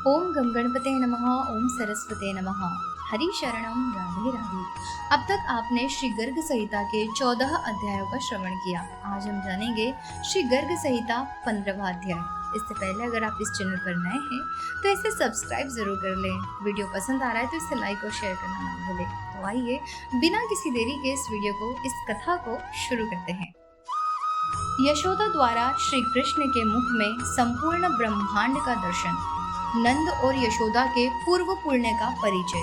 ओम गम गणपते नमः। ओम सरस्वते नमः। हरि शरणम राधे राधे। अब तक आपने श्री गर्ग संहिता के 14 अध्यायों का श्रवण किया। आज हम जानेंगे श्री गर्ग संहिता 15वां अध्याय। इससे पहले अगर आप इस चैनल पर नए हैं तो इसे सब्सक्राइब जरूर कर लें। वीडियो पसंद आ रहा है तो इसे लाइक और शेयर करना ना भूलें। तो आइए बिना किसी देरी के इस वीडियो को, इस कथा को शुरू करते हैं। यशोदा द्वारा श्री कृष्ण के मुख में संपूर्ण ब्रह्मांड का दर्शन। नंद और यशोदा के पूर्व पुण्य का परिचय।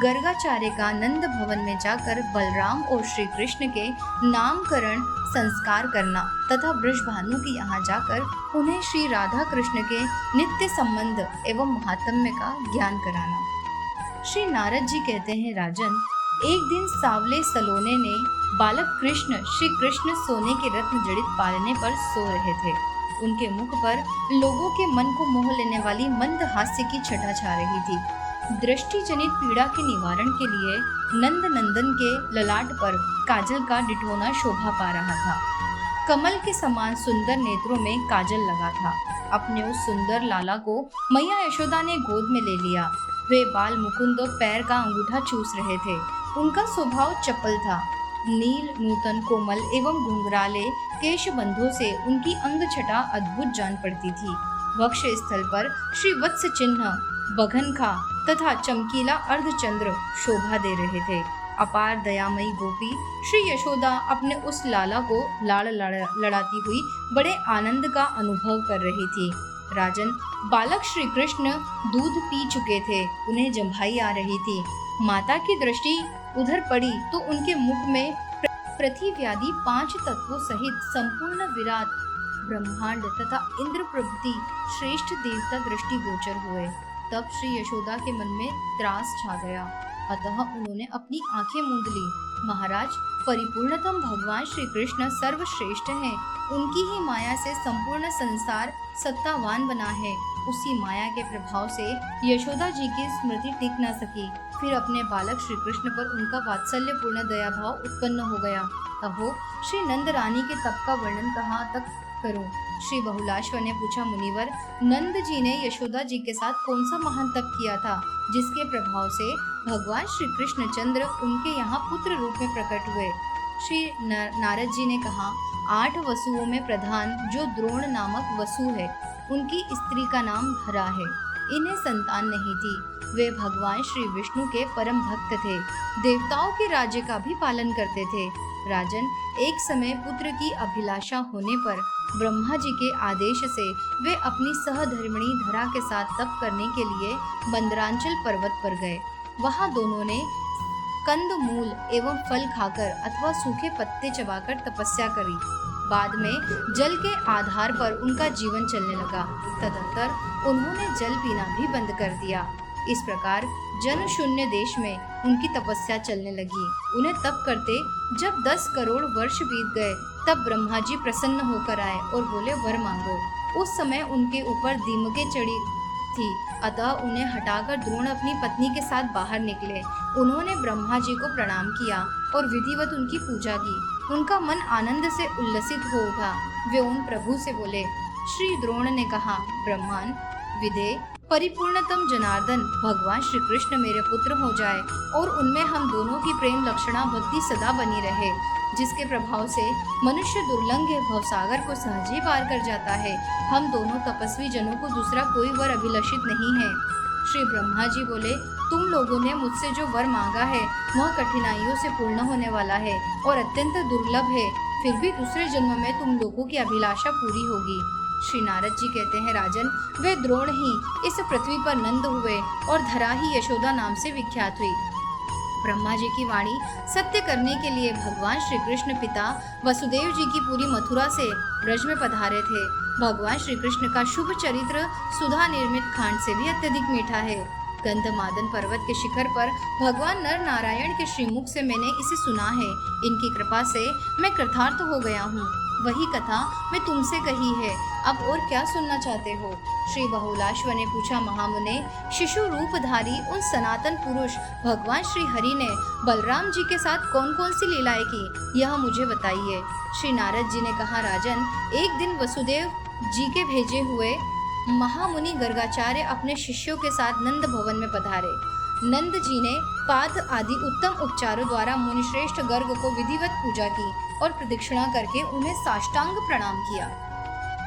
गर्गाचार्य का नंद भवन में जाकर बलराम और श्री कृष्ण के नामकरण संस्कार करना तथा वृषभानु के यहाँ जाकर उन्हें श्री राधा कृष्ण के नित्य संबंध एवं महात्म्य का ज्ञान कराना। श्री नारद जी कहते हैं, राजन, एक दिन सावले सलोने ने बालक कृष्ण श्री कृष्ण सोने के रत्न जड़ित पालने पर सो रहे थे। उनके मुख पर लोगों के मन को मोह लेने वाली मंद हास्य की छटा छा रही थी। दृष्टि जनित पीड़ा के निवारण के लिए नंद नंदन के ललाट पर काजल का डिठोना शोभा पा रहा था। कमल के समान सुंदर नेत्रों में काजल लगा था। अपने उस सुंदर लाला को मैया यशोदा ने गोद में ले लिया। वे बाल मुकुंद पैर का अंगूठा चूस रहे थे। उनका स्वभाव चपल था। नील नूतन कोमल एवं घुंघराले केश बंधों से उनकी अंग छटा अद्भुत जान पड़ती थी। वक्ष स्थल पर श्री वत्स चिन्ह, बघनखा तथा चमकीला अर्धचंद्र शोभा दे रहे थे। अपार दयामयी गोपी श्री यशोदा अपने उस लाला को लाड़ लड़ाती हुई बड़े आनंद का अनुभव कर रही थी। राजन, बालक श्री कृष्ण दूध पी चुके थे। उन्हें जम्भाई आ रही थी। माता की दृष्टि उधर पड़ी तो उनके मुख में पृथ्वी 5 तत्वों सहित संपूर्ण विराट ब्रह्मांड तथा इंद्र प्रभृति श्रेष्ठ देवता दृष्टि गोचर हुए। तब श्री यशोदा के मन में त्रास छा गया। अतः उन्होंने अपनी आंखें मूंद ली। महाराज, परिपूर्णतम भगवान श्री कृष्ण सर्वश्रेष्ठ हैं। उनकी ही माया से संपूर्ण संसार सत्तावान बना है। उसी माया के प्रभाव से यशोदा जी की स्मृति टिक न सकी। फिर अपने बालक श्री कृष्ण पर उनका वात्सल्यपूर्ण दया भाव उत्पन्न हो गया। अहो, श्री नंद रानी के तप का वर्णन कहाँ तक करूं? श्री बहुलाश्व ने पूछा, मुनिवर, नंद जी ने यशोदा जी के साथ कौन सा महान तप किया था जिसके प्रभाव से भगवान श्री कृष्ण चंद्र उनके यहाँ पुत्र रूप में प्रकट हुए? श्री नारद जी ने कहा, 8 वसुओं में प्रधान जो द्रोण नामक वसु है, उनकी स्त्री का नाम धरा है। इन्हें संतान नहीं थी। वे भगवान श्री विष्णु के परम भक्त थे। देवताओं के राज्य का भी पालन करते थे। राजन, एक समय पुत्र की अभिलाषा होने पर ब्रह्मा जी के आदेश से वे अपनी सहधर्मिणी धरा के साथ तप करने के लिए बंदरांचल पर्वत पर गए। वहां दोनों ने कंद मूल एवं फल खाकर अथवा सूखे पत्ते चबाकर तपस्या करी। बाद में जल के आधार पर उनका जीवन चलने लगा। तदंतर उन्होंने जल पीना भी बंद कर दिया। इस प्रकार जन शून्य देश में उनकी तपस्या चलने लगी। उन्हें तप करते जब 10 करोड़ वर्ष बीत गए तब ब्रह्मा जी प्रसन्न होकर आए और बोले, वर मांगो। उस समय उनके ऊपर दीमकें चढ़ी थी, अतः उन्हें हटाकर द्रोण अपनी पत्नी के साथ बाहर निकले। उन्होंने ब्रह्मा जी को प्रणाम किया और विधिवत उनकी पूजा की। उनका मन आनंद से उल्लसित हो उठा। वे उन प्रभु से बोले, श्री द्रोण ने कहा, ब्रह्मन विदे परिपूर्णतम जनार्दन भगवान श्री कृष्ण मेरे पुत्र हो जाए और उनमें हम दोनों की प्रेम लक्षणा भक्ति सदा बनी रहे, जिसके प्रभाव से मनुष्य दुर्लंघ भवसागर को सहज ही पार कर जाता है। हम दोनों तपस्वी जनों को दूसरा कोई वर अभिलषित नहीं है। श्री ब्रह्मा जी बोले, तुम लोगों ने मुझसे जो वर मांगा है वह कठिनाइयों से पूर्ण होने वाला है और अत्यंत दुर्लभ है। फिर भी दूसरे जन्म में तुम लोगों की अभिलाषा पूरी होगी। श्री नारद जी कहते हैं, राजन, वे द्रोण ही इस पृथ्वी पर नंद हुए और धरा ही यशोदा नाम से विख्यात हुई। ब्रह्मा जी की वाणी सत्य करने के लिए भगवान श्री कृष्ण पिता वसुदेव जी की पूरी मथुरा से ब्रज में पधारे थे। भगवान श्री कृष्ण का शुभ चरित्र सुधा निर्मित खांड से भी अत्यधिक मीठा है। गंधमादन पर्वत के शिखर पर भगवान नर नारायण के श्रीमुख से मैंने इसे सुना है। इनकी कृपा से मैं कृतार्थ हो गया हूँ। वही कथा मैं तुमसे कही है। अब और क्या सुनना चाहते हो? श्री बहुलाश्व ने पूछा, महामुने, शिशु रूपधारी उन सनातन पुरुष भगवान श्री हरि ने बलराम जी के साथ कौन कौन सी लीलाएं की, यह मुझे बताइए। श्री नारद जी ने कहा, राजन, एक दिन वसुदेव जी के भेजे हुए महामुनि गर्गाचार्य अपने शिष्यों के साथ नंद भवन में पधारे। नंद जी ने पाद आदि उत्तम उपचारों द्वारा मुनिश्रेष्ठ गर्ग को विधिवत पूजा की और प्रदक्षिणा करके उन्हें साष्टांग प्रणाम किया।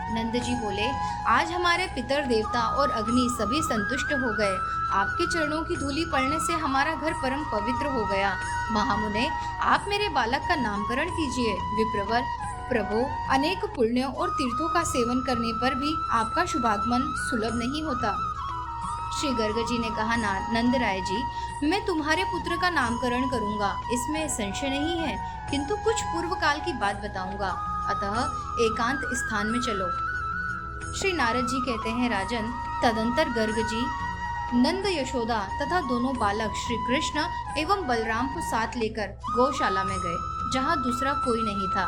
नंद जी बोले, आज हमारे पितर देवता और अग्नि सभी संतुष्ट हो गए। आपके चरणों की धूलि पड़ने से हमारा घर परम पवित्र हो गया। महामुने, आप मेरे बालक का नामकरण कीजिए। विप्रवर, प्रभु, अनेक पुण्यों और तीर्थों का सेवन करने पर भी आपका शुभागमन सुलभ नहीं होता। श्री गर्ग जी ने कहा, नंद राय जी, मैं तुम्हारे पुत्र का नामकरण करूंगा, इसमें संशय नहीं है, किंतु कुछ पूर्व काल की बात बताऊंगा, अतः एकांत स्थान में चलो। श्री नारद जी कहते हैं, राजन, तदंतर गर्ग जी नंद, यशोदा तथा दोनों बालक श्री कृष्ण एवं बलराम को साथ लेकर गौशाला में गए, जहाँ दूसरा कोई नहीं था।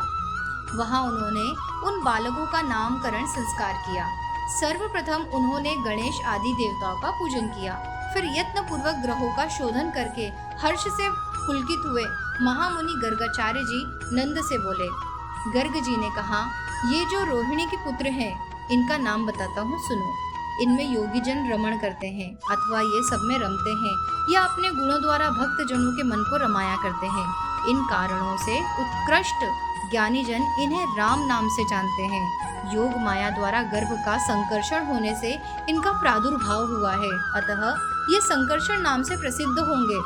वहाँ उन्होंने उन बालकों का नामकरण संस्कार किया। सर्वप्रथम उन्होंने गणेश आदि देवताओं का पूजन किया। फिर यत्न पूर्वक ग्रहों का शोधन करके हर्ष से पुलकित हुए महामुनि गर्गाचार्य जी नंद से बोले। गर्ग जी ने कहा, ये जो रोहिणी के पुत्र हैं, इनका नाम बताता हूँ, सुनो। इनमें योगी जन रमण करते हैं, अथवा ये सब में रमते हैं, या अपने गुणों द्वारा भक्त जनों के मन को रमाया करते हैं। इन कारणों से उत्कृष्ट ज्ञानी जन इन्हें राम नाम से जानते हैं। योग माया द्वारा गर्भ का संकर्षण होने से इनका प्रादुर्भाव हुआ है, अतः ये संकर्षण नाम से प्रसिद्ध होंगे।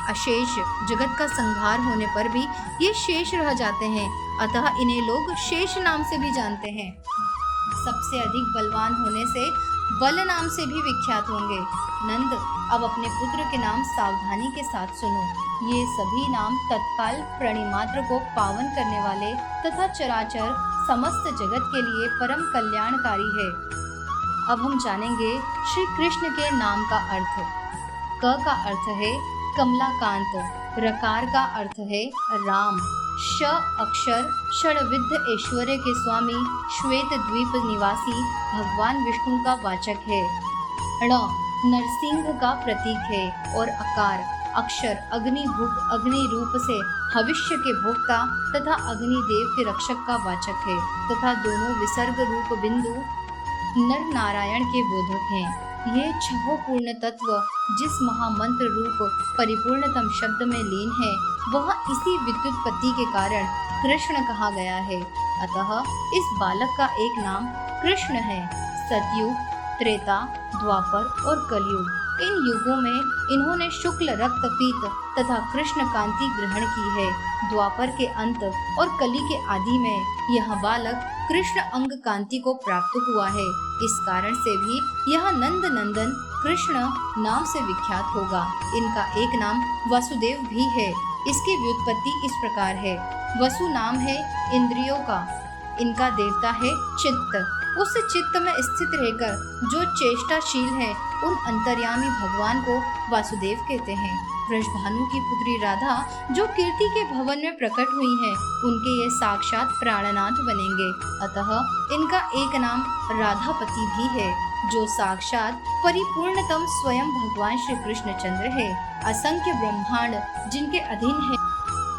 अशेष जगत का संहार होने पर भी ये शेष रह जाते हैं, अतः इन्हें लोग शेष नाम से भी जानते हैं। सबसे अधिक बलवान होने से बल नाम से भी विख्यात होंगे। नंद, अब अपने पुत्र के नाम सावधानी के साथ सुनो। ये सभी नाम तत्काल प्रणिमात्र को पावन करने वाले तथा चराचर समस्त जगत के लिए परम कल्याणकारी है। अब हम जानेंगे श्री कृष्ण के नाम का अर्थ। क का अर्थ है कमलाकांत, रकार का अर्थ है राम, श अक्षर षड्विध ऐश्वर्य के स्वामी श्वेत द्वीप निवासी भगवान विष्णु का वाचक है। ण नरसिंह का प्रतीक है और अकार अक्षर अग्नि रूप से भविष्य के भोक्ता तथा अग्निदेव के रक्षक का वाचक है, तथा दोनों विसर्ग रूप बिंदु नर नारायण के बोधक हैं। ये छह पूर्ण तत्व जिस महामंत्र रूप परिपूर्णतम शब्द में लीन है, वह इसी विद्युत्पत्ति के कारण कृष्ण कहा गया है। अतः इस बालक का एक नाम कृष्ण है। सतयुग, त्रेता, द्वापर और कलयुग, इन युगों में इन्होंने शुक्ल रक्त पीत तथा कृष्ण कांति ग्रहण की है। द्वापर के अंत और कली के आदि में यह बालक कृष्ण अंग कांति को प्राप्त हुआ है। इस कारण से भी यह नंद नंदन कृष्ण नाम से विख्यात होगा। इनका एक नाम वसुदेव भी है। इसकी व्युत्पत्ति इस प्रकार है। वसु नाम है इंद्रियों का, इनका देवता है चित्त। उस चित्त में स्थित रहकर जो चेष्टाशील है, उन अंतर्यामी भगवान को वासुदेव कहते हैं। वृषभानु की पुत्री राधा जो कीर्ति के भवन में प्रकट हुई है, उनके ये साक्षात प्राणनाथ बनेंगे। अतः इनका एक नाम राधापति भी है, जो साक्षात परिपूर्णतम स्वयं भगवान श्री कृष्णचंद्र है। असंख्य ब्रह्मांड जिनके अधीन है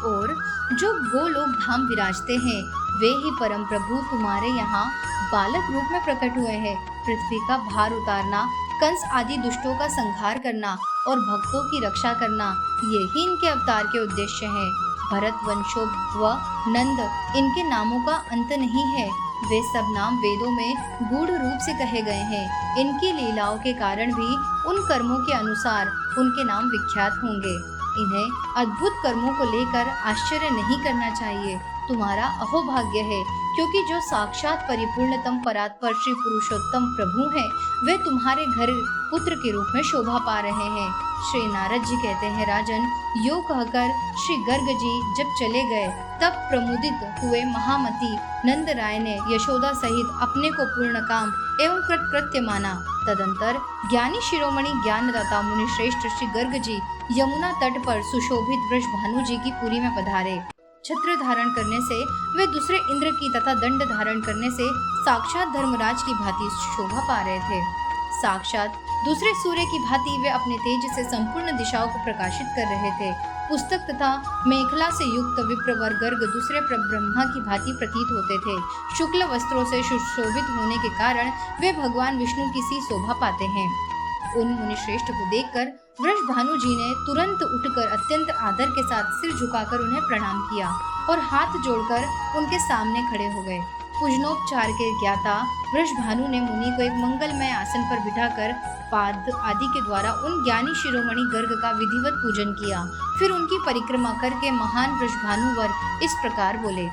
और जो गोलोक धाम विराजते हैं, वे ही परम प्रभु तुम्हारे यहाँ बालक रूप में प्रकट हुए हैं। पृथ्वी का भार उतारना, कंस आदि दुष्टों का संहार करना और भक्तों की रक्षा करना, ये ही इनके अवतार के उद्देश्य हैं। भरत, वंशोद्भव, नंद, इनके नामों का अंत नहीं है। वे सब नाम वेदों में गूढ़ रूप से कहे गए हैं। इनकी लीलाओं के कारण भी उन कर्मों के अनुसार उनके नाम विख्यात होंगे। इन्हें अद्भुत कर्मों को लेकर आश्चर्य नहीं करना चाहिए। तुम्हारा अहोभाग्य है, क्योंकि जो साक्षात परिपूर्णतम परात्पर श्री पुरुषोत्तम प्रभु हैं, वे तुम्हारे घर पुत्र के रूप में शोभा पा रहे हैं। श्री नारद जी कहते हैं, राजन, यो कहकर श्री गर्ग जी जब चले गए, तब प्रमुदित हुए महामती नंद राय ने यशोदा सहित अपने को पूर्ण काम एवं कृतकृत्य माना। तदंतर ज्ञानी शिरोमणि ज्ञानदाता मुनि श्रेष्ठ श्री गर्ग जी यमुना तट पर सुशोभित वृषभानु जी की पुरी में पधारे। छत्र धारण करने से वे दूसरे इंद्र की तथा दंड धारण करने से साक्षात धर्मराज की भांति शोभा पा रहे थे। साक्षात दूसरे सूर्य की भांति वे अपने तेज से संपूर्ण दिशाओं को प्रकाशित कर रहे थे। पुस्तक तथा मेखला से युक्त विप्रवर गर्ग दूसरे ब्रह्मा की भांति प्रतीत होते थे। शुक्ल वस्त्रों से सुशोभित होने के कारण वे भगवान विष्णु की सी शोभा पाते हैं। उन मुनिश्रेष्ठ को देखकर वृषभानु जी ने तुरंत उठकर अत्यंत आदर के साथ सिर झुकाकर उन्हें प्रणाम किया और हाथ जोड़कर उनके सामने खड़े हो गए। पूजनोपचार के ज्ञाता वृषभानु ने मुनि को एक मंगलमय आसन पर बिठाकर पाद आदि के द्वारा उन ज्ञानी शिरोमणि गर्ग का विधिवत पूजन किया। फिर उनकी परिक्रमा करके महान वृषभानु वर इस प्रकार बोले।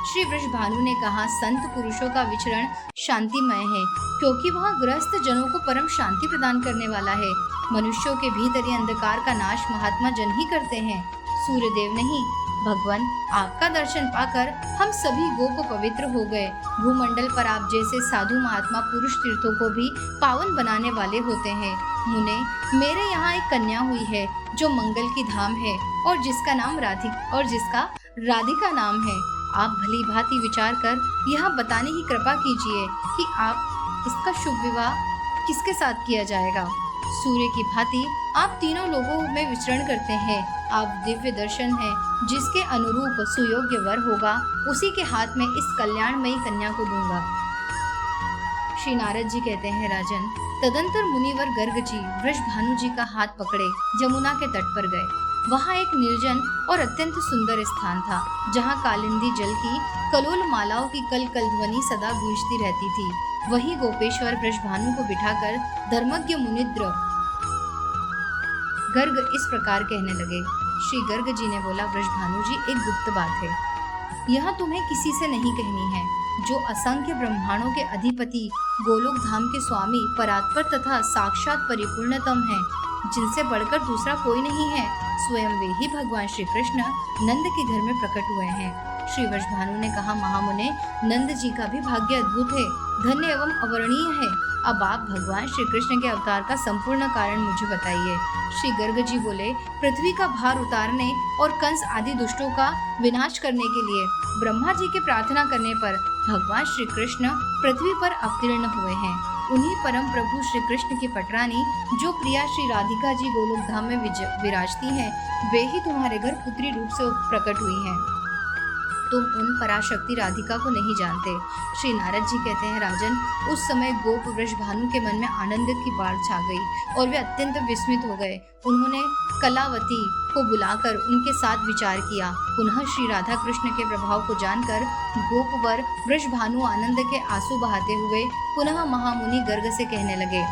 श्री वृषभानु ने कहा, संत पुरुषों का विचरण शांतिमय है, क्योंकि वह गृहस्थ जनों को परम शांति प्रदान करने वाला है। मनुष्यों के भीतरी अंधकार का नाश महात्मा जन ही करते हैं, सूर्यदेव नहीं। भगवान, आपका दर्शन पाकर हम सभी गोप पवित्र हो गए। भूमंडल पर आप जैसे साधु महात्मा पुरुष तीर्थों को भी पावन बनाने वाले होते हैं। मुने, मेरे यहाँ एक कन्या हुई है जो मंगल की धाम है और जिसका राधिका नाम है। आप भली भांति विचार कर यह बताने की कृपा कीजिए कि आप इसका शुभ विवाह किसके साथ किया जाएगा। सूर्य की भांति आप तीनों लोगों में विचरण करते हैं। आप दिव्य दर्शन हैं, जिसके अनुरूप सुयोग्य वर होगा उसी के हाथ में इस कल्याणमयी कन्या को दूंगा। श्री नारद जी कहते हैं, राजन, तदंतर मुनिवर गर्ग जी वृषभानु जी का हाथ पकड़े जमुना के तट पर गए। वहाँ एक निर्जन और अत्यंत सुंदर स्थान था, जहाँ कालिंदी जल की कलोल मालाओं की कल कल ध्वनि सदा गूंजती रहती थी। वही गोपेश्वर वृषभानु को बिठाकर धर्मज्ञ मुनिद्र गर्ग इस प्रकार कहने लगे। श्री गर्ग जी ने बोला, वृषभानु जी, एक गुप्त बात है, यह तुम्हें किसी से नहीं कहनी है। जो असंख्य ब्रह्मांडों के अधिपति, गोलोक धाम के स्वामी, परात्पर तथा साक्षात परिपूर्णतम हैं, जिनसे बढ़कर दूसरा कोई नहीं है, स्वयं वे ही भगवान श्री कृष्ण नंद के घर में प्रकट हुए हैं। श्री वृषभानु ने कहा, महामुने, नंद जी का भी भाग्य अद्भुत है, धन्य एवं अवर्णीय है। अब आप भगवान श्री कृष्ण के अवतार का संपूर्ण कारण मुझे बताइए। श्री गर्ग जी बोले, पृथ्वी का भार उतारने और कंस आदि दुष्टों का विनाश करने के लिए ब्रह्मा जी के प्रार्थना करने पर भगवान श्री कृष्ण पृथ्वी पर अवतीर्ण हुए हैं। उन्हीं परम प्रभु श्री कृष्ण की पटरानी, जो प्रिया श्री राधिका जी गोलोक धाम में विराजती हैं, वे ही तुम्हारे घर पुत्री रूप से प्रकट हुई हैं। तुम उन पराशक्ति राधिका को नहीं जानते। श्री नारद जी कहते हैं, राजन, उस समय गोप वृषभानु के मन में आनंद की बाढ़ छा गई और वे अत्यंत विस्मित हो गए। उन्होंने कलावती को बुलाकर उनके साथ विचार किया। पुनः श्री राधा कृष्ण के प्रभाव को जानकर गोपवर वृषभानु आनंद के आंसू बहाते हुए पुनः महामुनि गर्ग से कहने लगे।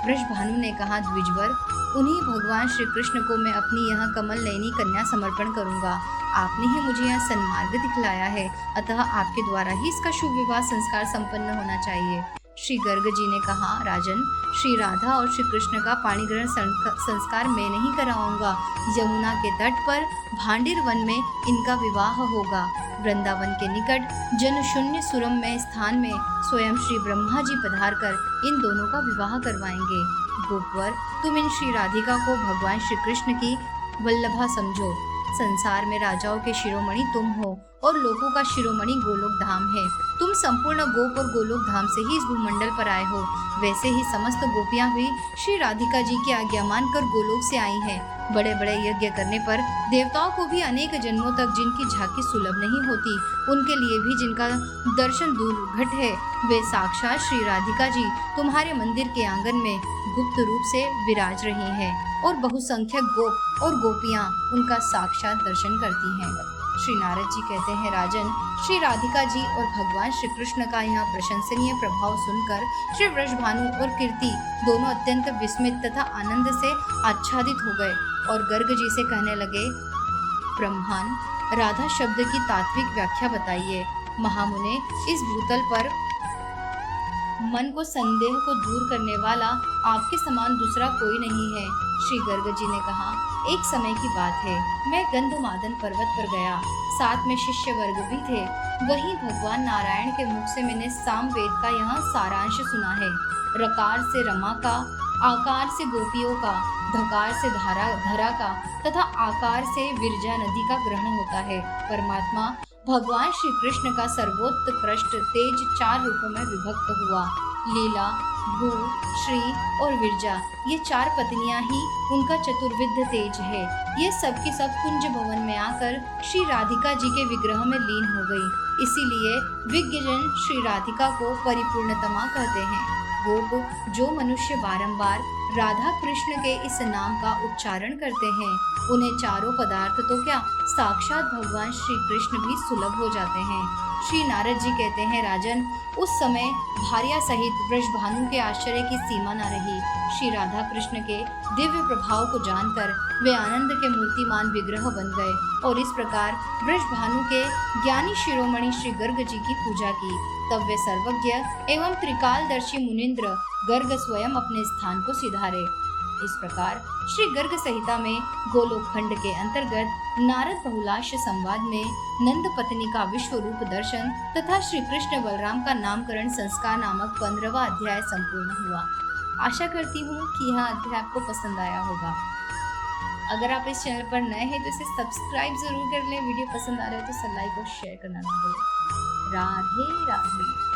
वृषभानु ने कहा, द्विजवर, उन्हीं भगवान श्री कृष्ण को मैं अपनी यह कमल नयनी कन्या समर्पण करूंगा। आपने ही मुझे यह सन्मार्ग दिखलाया है, अतः आपके द्वारा ही इसका शुभ विवाह संस्कार संपन्न होना चाहिए। श्री गर्ग जी ने कहा, राजन, श्री राधा और श्री कृष्ण का पाणी ग्रहण संस्कार मैं नहीं कराऊंगा। यमुना के तट पर भांडिर वन में इनका विवाह होगा। वृंदावन के निकट जन शून्य सुरम्य स्थान में स्वयं श्री ब्रह्मा जी पधार कर इन दोनों का विवाह करवाएंगे। गोपवर, तुम इन श्री राधिका को भगवान श्री कृष्ण की वल्लभा समझो। संसार में राजाओं के शिरोमणि तुम हो और लोगों का शिरोमणि गोलोक धाम है। तुम संपूर्ण गोप और गोलोक धाम से ही इस भूमंडल पर आए हो। वैसे ही समस्त गोपियां भी श्री राधिका जी की आज्ञा मानकर गोलोक से आई हैं। बड़े बड़े यज्ञ करने पर देवताओं को भी अनेक जन्मों तक जिनकी झांकी सुलभ नहीं होती, उनके लिए भी जिनका दर्शन दुर्घट है, वे साक्षात श्री राधिका जी तुम्हारे मंदिर के आंगन में गुप्त रूप से विराज रही हैं और बहुसंख्यक गोप और गोपियां उनका साक्षात दर्शन करती हैं। श्री नारद जी कहते हैं, राजन, श्री राधिका जी और भगवान श्री कृष्ण का यह प्रशंसनीय प्रभाव सुनकर श्री वृषभानु और कीर्ति दोनों अत्यंत विस्मित तथा आनंद से आच्छादित हो गए और गर्ग जी से कहने लगे, ब्रह्मन, राधा शब्द की तात्विक व्याख्या बताइए। महामुने, इस भूतल पर मन को संदेह को दूर करने वाला आपके समान दूसरा कोई नहीं है। श्री गर्ग जी ने कहा, एक समय की बात है, मैं गंधमादन पर्वत पर गया, साथ में शिष्य वर्ग भी थे। वहीं भगवान नारायण के मुख से मैंने साम वेद का यह सारांश सुना है। रकार से रमा का, आकार से गोपियों का, धकार से धरा का तथा आकार से विरजा नदी का ग्रहण होता है। परमात्मा भगवान श्री कृष्ण का सर्वोत्कृष्ट तेज 4 रूपों में विभक्त हुआ। लीला, भू, श्री और विरजा, ये 4 पत्नियां ही उनका चतुर्विध तेज है। ये सब की सब कुंज भवन में आकर श्री राधिका जी के विग्रह में लीन हो गई। इसीलिए विज्ञजन श्री राधिका को परिपूर्णतमा कहते हैं। गोप जो मनुष्य बारंबार राधा कृष्ण के इस नाम का उच्चारण करते हैं, उन्हें चारों पदार्थ तो क्या, साक्षात भगवान श्री कृष्ण भी सुलभ हो जाते हैं। श्री नारद जी कहते हैं, राजन, उस समय भार्या सहित वृषभानु के आश्चर्य की सीमा न रही। श्री राधा कृष्ण के दिव्य प्रभाव को जानकर वे आनंद के मूर्तिमान विग्रह बन गए और इस प्रकार वृषभानु के ज्ञानी शिरोमणि श्री गर्ग जी की पूजा की। तब वे सर्वज्ञ एवं त्रिकालदर्शी मुनिंद्र गर्ग स्वयं अपने स्थान को सिधारे। इस प्रकार श्री गर्ग संहिता में गोलोक खंड के अंतर्गत नारद बहुलाश संवाद में नंद पत्नी का विश्व रूप दर्शन तथा श्री कृष्ण बलराम का नामकरण संस्कार नामक 15वां अध्याय संपूर्ण हुआ। आशा करती हूँ कि यह अध्याय आपको पसंद आया होगा। अगर आप इस चैनल पर नए हैं तो इसे सब्सक्राइब जरूर कर लें। वीडियो पसंद आ रहा है तो लाइक और शेयर करना ना भूलें। राधे राधे।